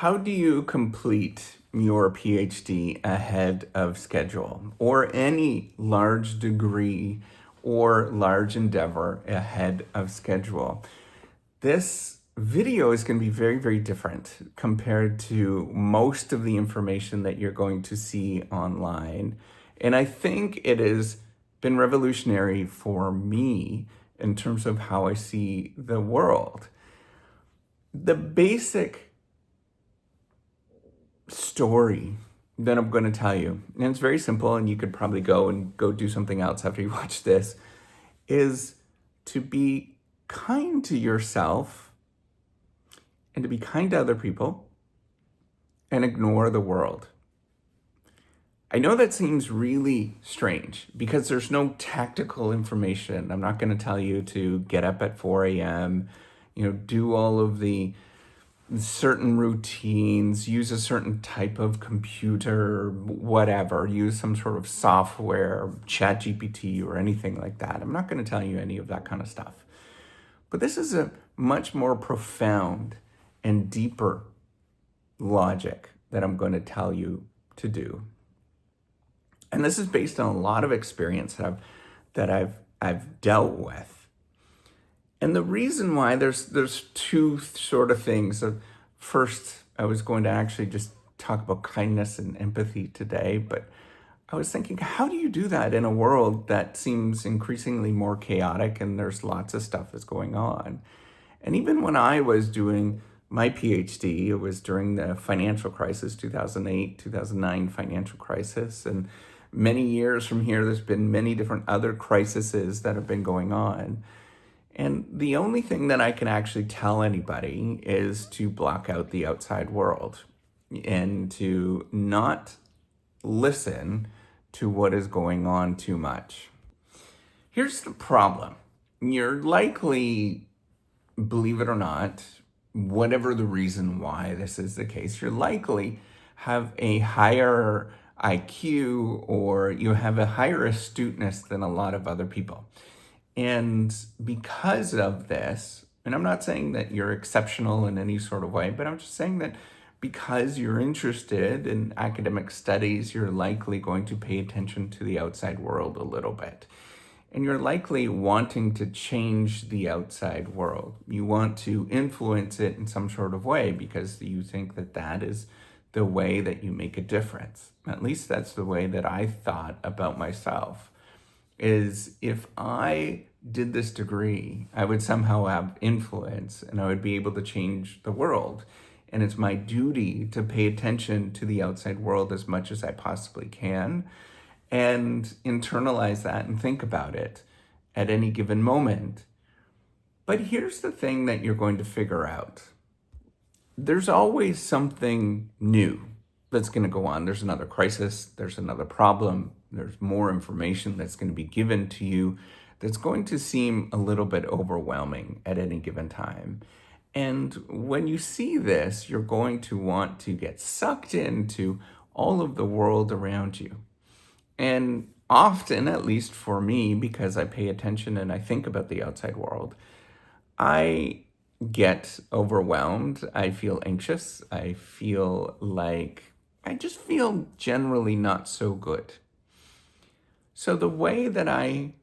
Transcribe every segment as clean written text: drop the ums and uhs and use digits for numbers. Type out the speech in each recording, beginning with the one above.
How do you complete your PhD ahead of schedule or any large degree or large endeavor ahead of schedule? This video is going to be very, very different compared to most of the information that you're going to see online. And I think it has been revolutionary for me in terms of how I see the world. The basic story that I'm going to tell you, and it's very simple, and you could probably go do something else after you watch this, is to be kind to yourself and to be kind to other people and ignore the world. I know that seems really strange because there's no tactical information. I'm not going to tell you to get up at 4 a.m., do all of the certain routines, use a certain type of computer, whatever, use some sort of software, ChatGPT or anything like that. I'm not going to tell you any of that kind of stuff. But this is a much more profound and deeper logic that I'm going to tell you to do. And this is based on a lot of experience that I've dealt with. And the reason why there's two sort of things. First, I was going to actually just talk about kindness and empathy today, but I was thinking, how do you do that in a world that seems increasingly more chaotic and there's lots of stuff that's going on? And even when I was doing my PhD, it was during the financial crisis, 2008, 2009 financial crisis. And many years from here, there's been many different other crises that have been going on. And the only thing that I can actually tell anybody is to block out the outside world and to not listen to what is going on too much. Here's the problem. You're likely, believe it or not, whatever the reason why this is the case, you're likely have a higher IQ or you have a higher astuteness than a lot of other people. And because of this, and I'm not saying that you're exceptional in any sort of way, but I'm just saying that because you're interested in academic studies, you're likely going to pay attention to the outside world a little bit. And you're likely wanting to change the outside world. You want to influence it in some sort of way because you think that that is the way that you make a difference. At least that's the way that I thought about myself. Is if I did this degree, I would somehow have influence and I would be able to change the world. And it's my duty to pay attention to the outside world as much as I possibly can and internalize that and think about it at any given moment. But here's the thing that you're going to figure out. There's always something new that's going to go on. There's another crisis, there's another problem, there's more information that's going to be given to you that's going to seem a little bit overwhelming at any given time. And when you see this, you're going to want to get sucked into all of the world around you. And often, at least for me, because I pay attention and I think about the outside world, I get overwhelmed. I feel anxious. I just feel generally not so good. So the way that I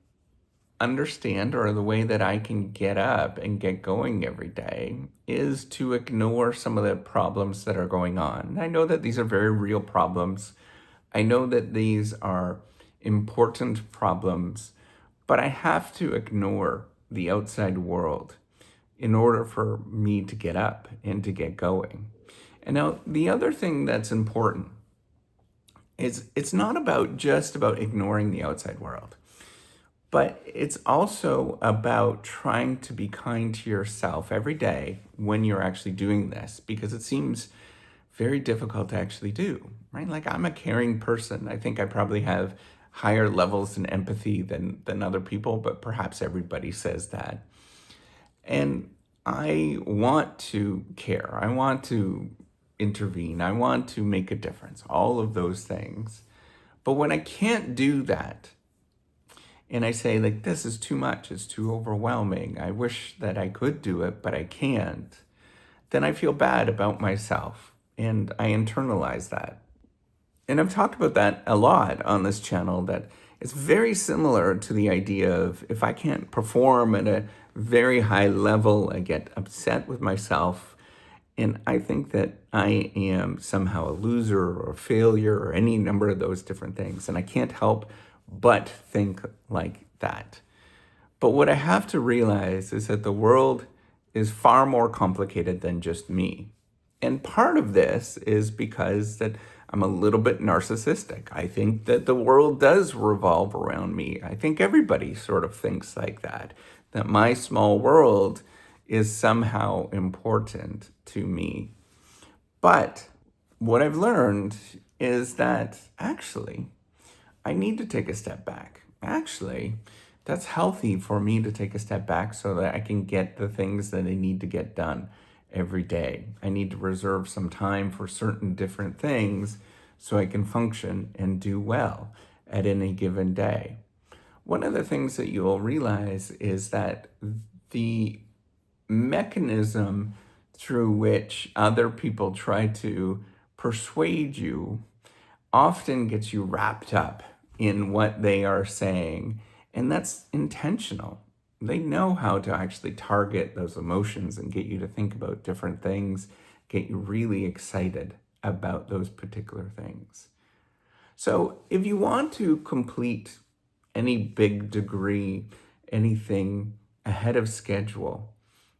understand or the way that I can get up and get going every day is to ignore some of the problems that are going on. I know that these are very real problems. I know that these are important problems, but I have to ignore the outside world in order for me to get up and to get going. And now the other thing that's important is it's not just about ignoring the outside world, but it's also about trying to be kind to yourself every day when you're actually doing this, because it seems very difficult to actually do, right? Like, I'm a caring person. I think I probably have higher levels in empathy than other people, but perhaps everybody says that. And I want to care. I want to intervene. I want to make a difference, all of those things. But when I can't do that, and I say, like, this is too much, it's too overwhelming, I wish that I could do it, but I can't, then I feel bad about myself. and I internalize that. And I've talked about that a lot on this channel, that it's very similar to the idea of if I can't perform at a very high level, I get upset with myself. And I think that I am somehow a loser or a failure or any number of those different things. And I can't help but think like that. But what I have to realize is that the world is far more complicated than just me. And part of this is because that I'm a little bit narcissistic. I think that the world does revolve around me. I think everybody sort of thinks like that my small world is somehow important to me. But what I've learned is that actually I need to take a step back. Actually, that's healthy for me to take a step back so that I can get the things that I need to get done every day. I need to reserve some time for certain different things so I can function and do well at any given day. One of the things that you'll realize is that the mechanism through which other people try to persuade you often gets you wrapped up in what they are saying, and that's intentional. They know how to actually target those emotions and get you to think about different things, get you really excited about those particular things. So if you want to complete any big degree, anything ahead of schedule,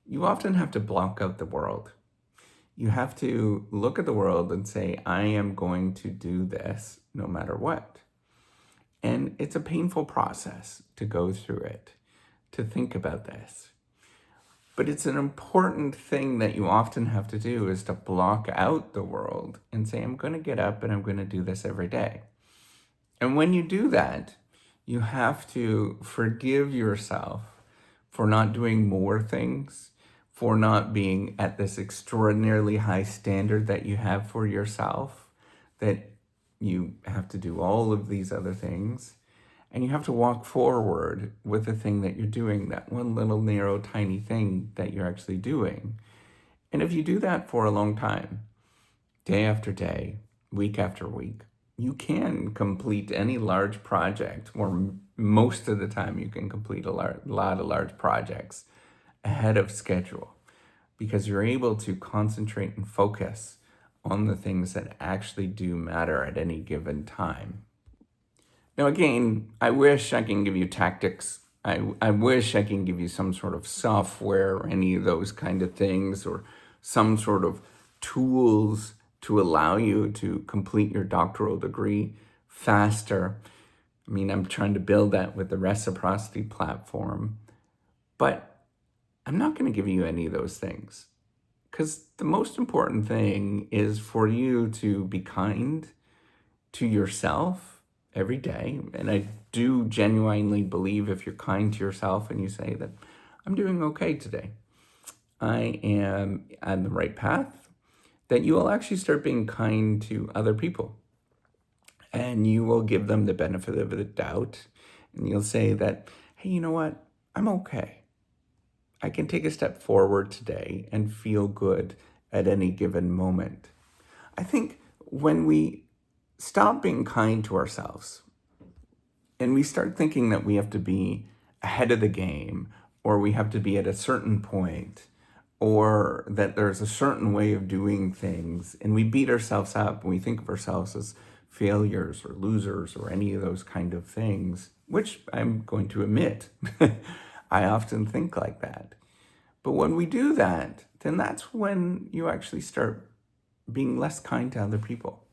you often have to block out the world. You have to look at the world and say, I am going to do this no matter what. And it's a painful process to go through it, to think about this. But it's an important thing that you often have to do, is to block out the world and say, I'm going to get up and I'm going to do this every day. And when you do that, you have to forgive yourself for not doing more things, for not being at this extraordinarily high standard that you have for yourself, that you have to do all of these other things. And you have to walk forward with the thing that you're doing, that one little narrow, tiny thing that you're actually doing. And if you do that for a long time, day after day, week after week, you can complete any large project, or most of the time you can complete a lot of large projects ahead of schedule, because you're able to concentrate and focus on the things that actually do matter at any given time. Now, again, I wish I can give you tactics. I wish I can give you some sort of software or any of those kind of things, or some sort of tools to allow you to complete your doctoral degree faster. I mean, I'm trying to build that with the reciprocity platform, but I'm not going to give you any of those things, because the most important thing is for you to be kind to yourself every day. And I do genuinely believe if you're kind to yourself and you say that I'm doing okay today, I am on the right path, that you will actually start being kind to other people. And you will give them the benefit of the doubt. And you'll say that, hey, you know what? I'm okay. I can take a step forward today and feel good at any given moment. I think when we stop being kind to ourselves and we start thinking that we have to be ahead of the game, or we have to be at a certain point, or that there's a certain way of doing things, and we beat ourselves up and we think of ourselves as failures or losers or any of those kind of things, which I'm going to admit, I often think like that. But when we do that, then that's when you actually start being less kind to other people.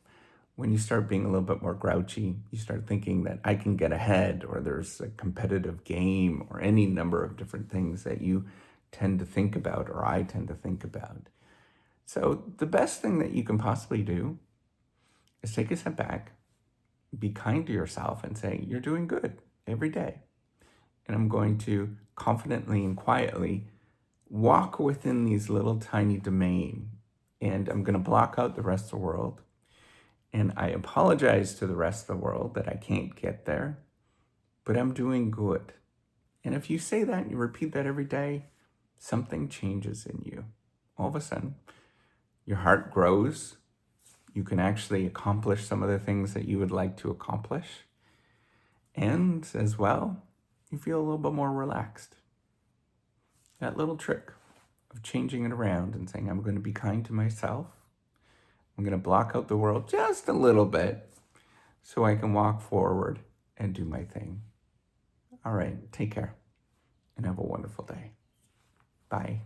When you start being a little bit more grouchy, you start thinking that I can get ahead, or there's a competitive game, or any number of different things that you tend to think about, or I tend to think about. So the best thing that you can possibly do is take a step back, be kind to yourself, and say, you're doing good every day. And I'm going to confidently and quietly walk within these little tiny domain, and I'm going to block out the rest of the world. And I apologize to the rest of the world that I can't get there, but I'm doing good. And if you say that and you repeat that every day, something changes in you. All of a sudden, your heart grows, You can actually accomplish some of the things that you would like to accomplish. And as well, you feel a little bit more relaxed. That little trick of changing it around and saying, I'm going to be kind to myself. I'm going to block out the world just a little bit so I can walk forward and do my thing. All right, take care and have a wonderful day. Bye.